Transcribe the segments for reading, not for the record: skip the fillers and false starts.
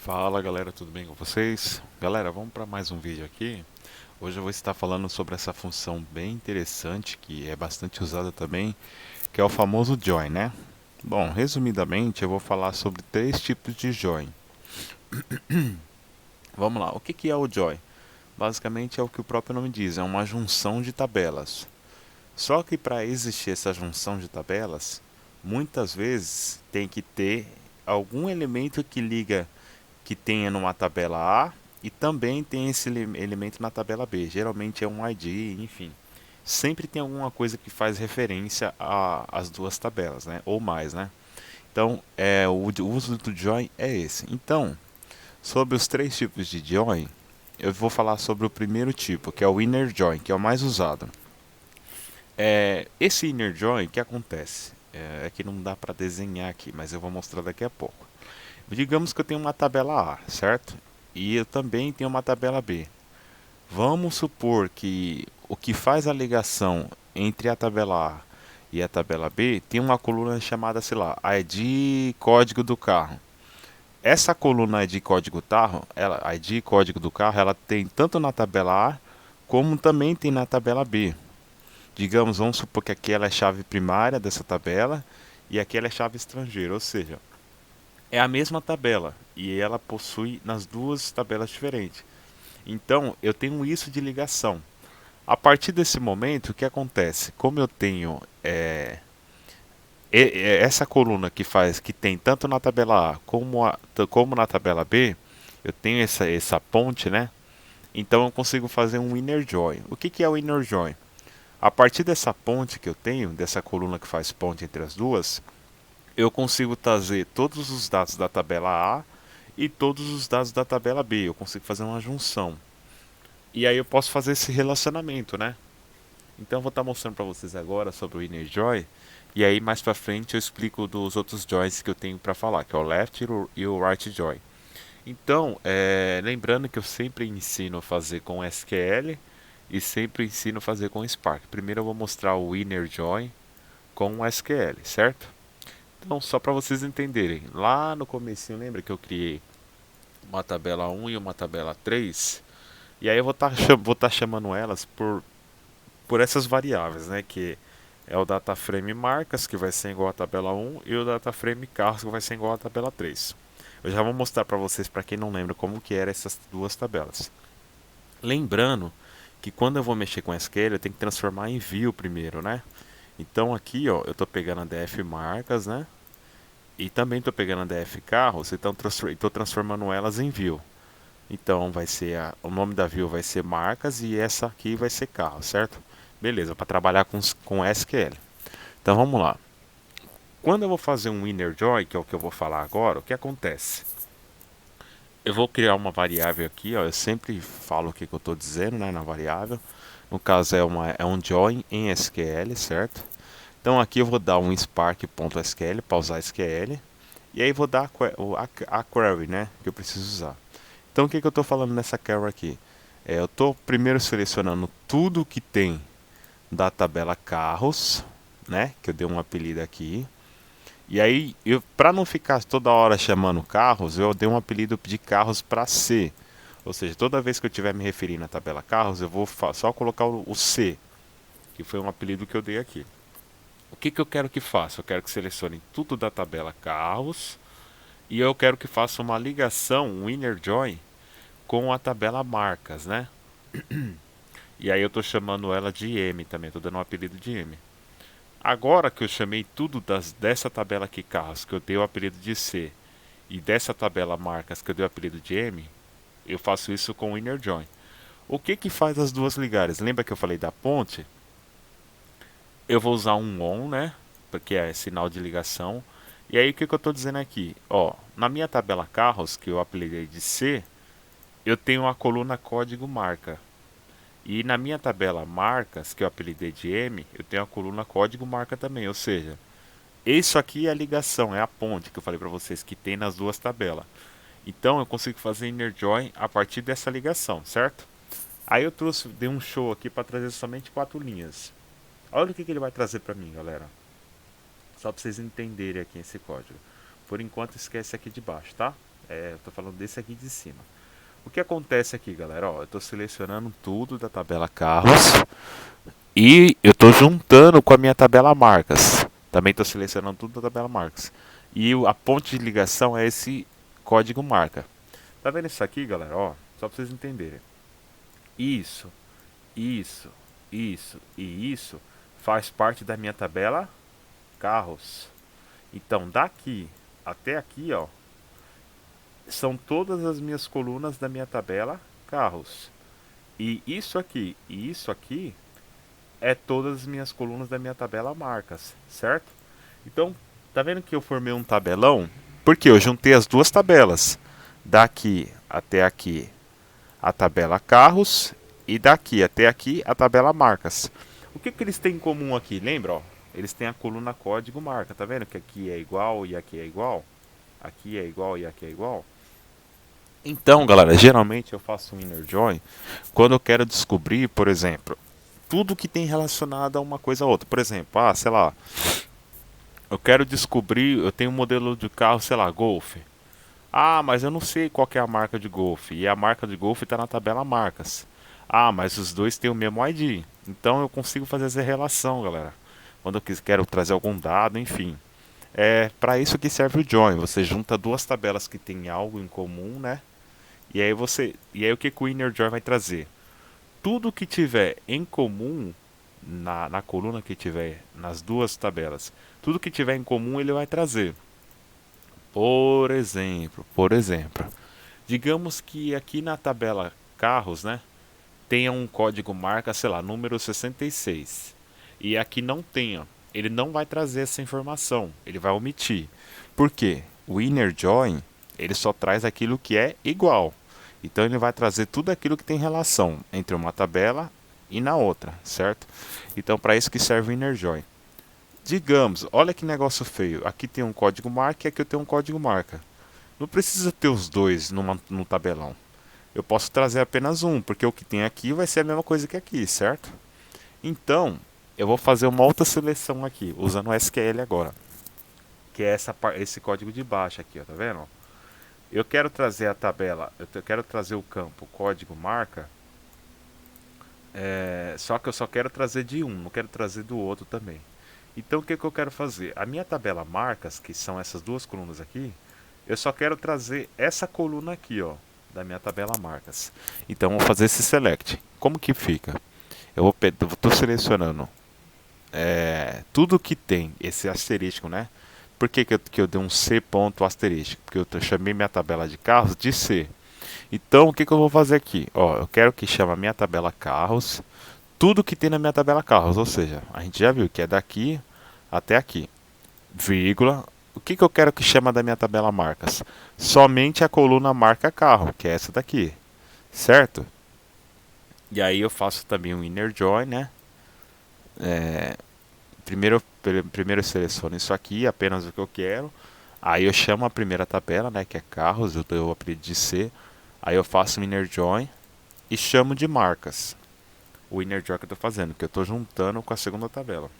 Fala galera, tudo bem com vocês? Galera, vamos para mais um vídeo aqui. Hoje eu vou estar falando sobre essa função bem interessante que é bastante usada também, que é o famoso join, né? Bom, resumidamente eu vou falar sobre três tipos de join. Vamos lá, o que é o join? Basicamente é o que o próprio nome diz, é uma junção de tabelas. Só que para existir essa junção de tabelas, muitas vezes tem que ter algum elemento que liga que tenha numa tabela A e também tem esse elemento na tabela B. Geralmente é um ID, enfim. Sempre tem alguma coisa que faz referência às duas tabelas, né? Ou mais, né? Então, o uso do join é esse. Então, sobre os três tipos de join, eu vou falar sobre o primeiro tipo, que é o inner join, que é o mais usado. Esse inner join, o que acontece? É que não dá para desenhar aqui, mas eu vou mostrar daqui a pouco. Digamos que eu tenho uma tabela A, certo? E eu também tenho uma tabela B. Vamos supor que o que faz a ligação entre a tabela A e a tabela B tem uma coluna chamada, sei lá, ID código do carro. Essa coluna ID código carro, ID código do carro, ela tem tanto na tabela A como também tem na tabela B. Digamos, vamos supor que aquela é a chave primária dessa tabela e aquela é a chave estrangeira, ou seja, é a mesma tabela e ela possui nas duas tabelas diferentes. Então eu tenho isso de ligação. A partir desse momento, o que acontece? Como eu tenho essa coluna que tem tanto na tabela A como na tabela B, eu tenho essa ponte, né? Então eu consigo fazer um inner join. O que é o inner join? A partir dessa ponte que eu tenho, dessa coluna que faz ponte entre as duas, eu consigo trazer todos os dados da tabela A e todos os dados da tabela B. Eu consigo fazer uma junção. E aí eu posso fazer esse relacionamento, né? Então eu vou estar mostrando para vocês agora sobre o inner join. E aí mais para frente eu explico dos outros joins que eu tenho para falar, que é o left e o right join. Então, lembrando que eu sempre ensino a fazer com SQL e sempre ensino a fazer com Spark. Primeiro eu vou mostrar o inner join com o SQL, certo? Então, só para vocês entenderem, lá no comecinho, lembra que eu criei uma tabela 1 e uma tabela 3? E aí eu vou tá chamando elas por essas variáveis, né? Que é o data frame marcas, que vai ser igual à tabela 1, e o data frame carros, que vai ser igual à tabela 3. Eu já vou mostrar para vocês, para quem não lembra, como que eram essas duas tabelas. Lembrando que quando eu vou mexer com SQL, eu tenho que transformar em view primeiro, né? Então aqui, ó, eu estou pegando a DF marcas, né? E também estou pegando a DF carros e estou transformando elas em view. Então vai ser o nome da view vai ser marcas e essa aqui vai ser carro, certo? Beleza, para trabalhar com SQL. Então vamos lá. Quando eu vou fazer um inner join, que é o que eu vou falar agora, o que acontece? Eu vou criar uma variável aqui, ó, eu sempre falo o que, que eu estou dizendo, né, na variável. No caso é um join em SQL, certo? Então aqui eu vou dar um spark.sql para usar SQL. E aí vou dar a query, né, que eu preciso usar. Então o que, que eu estou falando nessa query aqui? Eu estou primeiro selecionando tudo que tem da tabela carros, né, que eu dei um apelido aqui. E aí, para não ficar toda hora chamando carros, eu dei um apelido de carros para C. Ou seja, toda vez que eu estiver me referindo à tabela carros, eu vou só colocar o C, que foi um apelido que eu dei aqui. O que, que eu quero que faça? Eu quero que selecione tudo da tabela carros e eu quero que faça uma ligação, um inner join, com a tabela marcas, né? E aí eu estou chamando ela de M também, estou dando um apelido de M. Agora que eu chamei tudo dessa tabela aqui carros, que eu dei o apelido de C, e dessa tabela marcas, que eu dei o apelido de M, eu faço isso com o inner join. O que que faz as duas ligares? Lembra que eu falei da ponte? Eu vou usar um on, né? Porque é sinal de ligação. E aí o que, que eu estou dizendo aqui? Ó, na minha tabela carros, que eu apelidei de C, eu tenho a coluna código marca. E na minha tabela marcas, que eu apelidei de M, eu tenho a coluna código marca também. Ou seja, isso aqui é a ligação, é a ponte que eu falei para vocês que tem nas duas tabelas. Então eu consigo fazer inner join a partir dessa ligação, certo? Aí eu dei um show aqui para trazer somente quatro linhas. Olha o que, que ele vai trazer para mim, galera. Só para vocês entenderem aqui esse código. Por enquanto esquece aqui de baixo, tá? Eu tô falando desse aqui de cima. O que acontece aqui, galera? Ó, eu estou selecionando tudo da tabela carros e eu estou juntando com a minha tabela marcas. Também estou selecionando tudo da tabela marcas. E a ponte de ligação é esse código marca. Tá vendo isso aqui, galera? Ó, só para vocês entenderem. Isso, isso, isso e isso faz parte da minha tabela carros. Então, daqui até aqui, ó, são todas as minhas colunas da minha tabela carros. E isso aqui é todas as minhas colunas da minha tabela marcas, certo? Então, tá vendo que eu formei um tabelão? Porque eu juntei as duas tabelas. Daqui até aqui a tabela carros e daqui até aqui a tabela marcas. O que, que eles têm em comum aqui? Lembra? Ó? Eles têm a coluna código marca. Tá vendo que aqui é igual e aqui é igual? Aqui é igual e aqui é igual? Então, galera, geralmente eu faço um inner join quando eu quero descobrir, por exemplo, tudo que tem relacionado a uma coisa ou outra. Por exemplo, sei lá, eu quero descobrir, eu tenho um modelo de carro, sei lá, Golf. Ah, mas eu não sei qual que é a marca de Golf. E a marca de Golf está na tabela marcas. Ah, mas os dois têm o mesmo ID. Então eu consigo fazer essa relação, galera. Quando eu quero trazer algum dado, enfim. É para isso que serve o join. Você junta duas tabelas que têm algo em comum, né? E aí o que, que o inner join vai trazer? Tudo que tiver em comum na coluna que tiver nas duas tabelas, tudo que tiver em comum ele vai trazer. Por exemplo, digamos que aqui na tabela carros, né, tenha um código marca, sei lá, número 66. E aqui não tenha, ele não vai trazer essa informação, ele vai omitir. Por quê? O inner join, ele só traz aquilo que é igual. Então ele vai trazer tudo aquilo que tem relação entre uma tabela e na outra, certo? Então para isso que serve o inner join. Digamos, olha que negócio feio. Aqui tem um código marca e aqui eu tenho um código marca. Não precisa ter os dois num tabelão. Eu posso trazer apenas um, porque o que tem aqui vai ser a mesma coisa que aqui, certo? Então, eu vou fazer uma outra seleção aqui, usando o SQL agora. Que é esse código de baixo aqui, ó, tá vendo? Eu quero trazer a tabela, eu quero trazer o campo código marca, só que eu só quero trazer de um, não quero trazer do outro também. Então o que, que eu quero fazer? A minha tabela marcas, que são essas duas colunas aqui, eu só quero trazer essa coluna aqui, ó, da minha tabela marcas. Então eu vou fazer esse select. Como que fica? Eu estou selecionando tudo que tem esse asterisco, né? Por que, que eu dei um C ponto asterisco? Porque eu chamei minha tabela de carros de C. Então o que, que eu vou fazer aqui? Ó, eu quero que chame a minha tabela carros, tudo que tem na minha tabela carros, ou seja, a gente já viu que é daqui até aqui, vírgula. O que, que eu quero que chama da minha tabela marcas? Somente a coluna marca carro, que é essa daqui, certo? E aí eu faço também um inner join, né? Primeiro eu seleciono isso aqui, apenas o que eu quero. Aí eu chamo a primeira tabela, né, que é carros, eu dou o apelido de C. Aí eu faço um inner join e chamo de marcas. O inner join que eu estou fazendo, que eu estou juntando com a segunda tabela.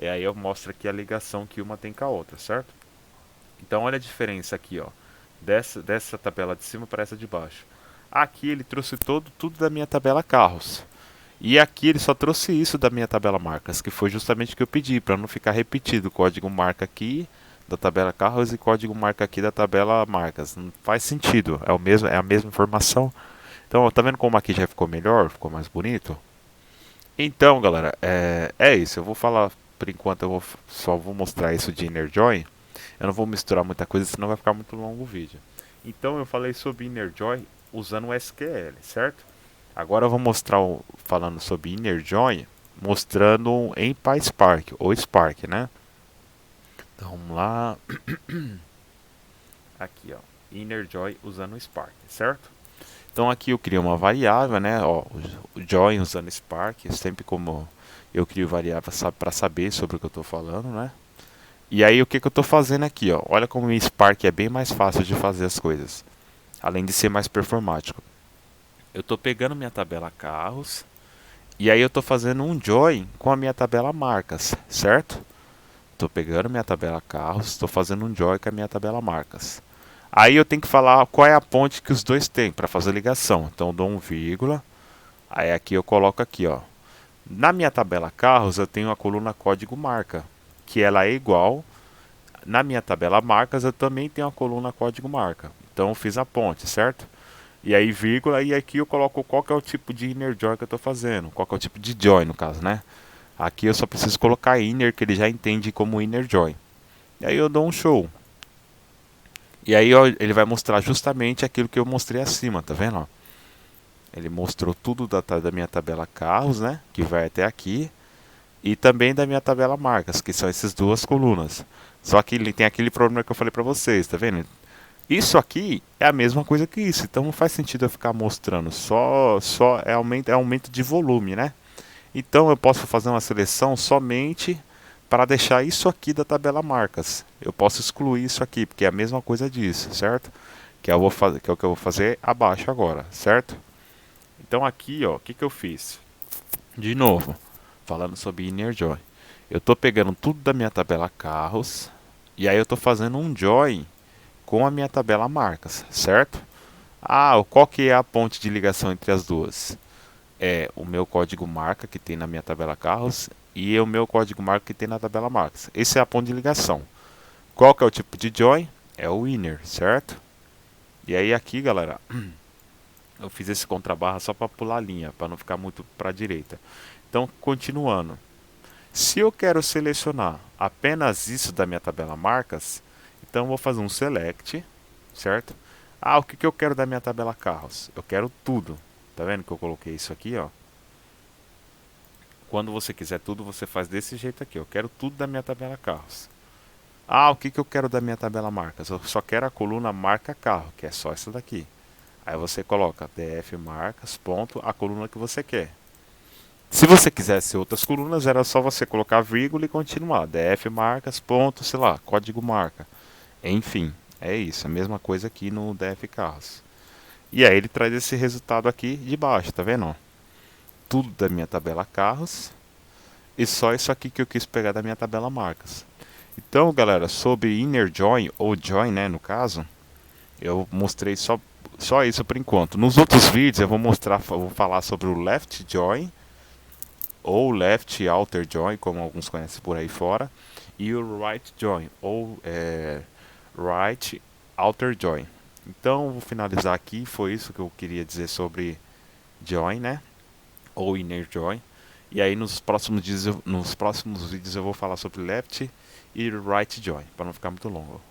E aí eu mostro aqui a ligação que uma tem com a outra, certo? Então olha a diferença aqui, ó, dessa tabela de cima para essa de baixo. Aqui ele trouxe tudo da minha tabela carros. E aqui ele só trouxe isso da minha tabela marcas, que foi justamente o que eu pedi, para não ficar repetido código marca aqui da tabela carros e código marca aqui da tabela marcas. Não faz sentido, é a mesma informação. Então, tá vendo como aqui já ficou melhor, ficou mais bonito? Então, galera, é isso. Eu vou falar, por enquanto, só vou mostrar isso de inner join. Eu não vou misturar muita coisa, senão vai ficar muito longo o vídeo. Então, eu falei sobre inner join usando o SQL, certo? Agora eu vou mostrar, falando sobre inner join, mostrando em PySpark, ou Spark, né? Então, vamos lá. Aqui, ó. Inner join usando o Spark, certo? Então aqui eu crio uma variável, né? Ó, o join usando Spark, sempre como eu crio variável para saber sobre o que eu estou falando, né? E aí o que, que eu estou fazendo aqui, ó? Olha como o Spark é bem mais fácil de fazer as coisas, além de ser mais performático. Eu estou pegando minha tabela carros e aí eu estou fazendo um join com a minha tabela marcas, certo? Estou pegando minha tabela carros, estou fazendo um join com a minha tabela marcas. Aí eu tenho que falar qual é a ponte que os dois têm para fazer ligação. Então eu dou um vírgula. Aí aqui eu coloco aqui, ó. Na minha tabela carros eu tenho a coluna código marca, que ela é igual. Na minha tabela marcas eu também tenho a coluna código marca. Então eu fiz a ponte, certo? E aí vírgula, e aqui eu coloco qual que é o tipo de inner join que eu estou fazendo. Qual que é o tipo de join no caso, né? Aqui eu só preciso colocar inner, que ele já entende como inner join. E aí eu dou um show. E aí ó, ele vai mostrar justamente aquilo que eu mostrei acima, tá vendo? Ó? Ele mostrou tudo da minha tabela carros, né? Que vai até aqui. E também da minha tabela marcas, que são essas duas colunas. Só que ele tem aquele problema que eu falei pra vocês, tá vendo? Isso aqui é a mesma coisa que isso, então não faz sentido eu ficar mostrando. Só é aumento de volume, né? Então eu posso fazer uma seleção somente para deixar isso aqui da tabela marcas. Eu posso excluir isso aqui, porque é a mesma coisa disso, certo? Que, eu vou fazer, que é o que eu vou fazer abaixo agora, certo? Então aqui, ó, o que, que eu fiz? De novo, falando sobre Inner Join. Eu estou pegando tudo da minha tabela carros e aí eu estou fazendo um join com a minha tabela marcas, certo? Ah, qual que é a ponte de ligação entre as duas? É o meu código marca que tem na minha tabela carros e o meu código marca que tem na tabela marcas. Esse é a ponte de ligação. Qual que é o tipo de join? É o inner, certo? E aí aqui, galera, eu fiz esse contrabarra só para pular a linha, para não ficar muito para a direita. Então, continuando. Se eu quero selecionar apenas isso da minha tabela marcas, então eu vou fazer um select, certo? Ah, o que, que eu quero da minha tabela carros? Eu quero tudo. Tá vendo que eu coloquei isso aqui, ó? Quando você quiser tudo, você faz desse jeito aqui. Eu quero tudo da minha tabela carros. Ah, o que, que eu quero da minha tabela marcas? Eu só quero a coluna marca carro, que é só essa daqui. Aí você coloca df marcas, ponto, a coluna que você quer. Se você quisesse outras colunas, era só você colocar vírgula e continuar. df marcas, ponto, sei lá, código marca. Enfim, é isso. A mesma coisa aqui no df carros. E aí ele traz esse resultado aqui de baixo, tá vendo? Tudo da minha tabela carros e só isso aqui que eu quis pegar da minha tabela marcas. Então, galera, sobre inner join ou join, né, no caso, eu mostrei só isso por enquanto. Nos outros vídeos eu vou mostrar, vou falar sobre o left join ou left outer join, como alguns conhecem por aí fora, e o right join ou right outer join. Então, vou finalizar aqui. Foi isso que eu queria dizer sobre join, né? Ou inner join. E aí nos próximos dias, nos próximos vídeos eu vou falar sobre left e right join, para não ficar muito longo.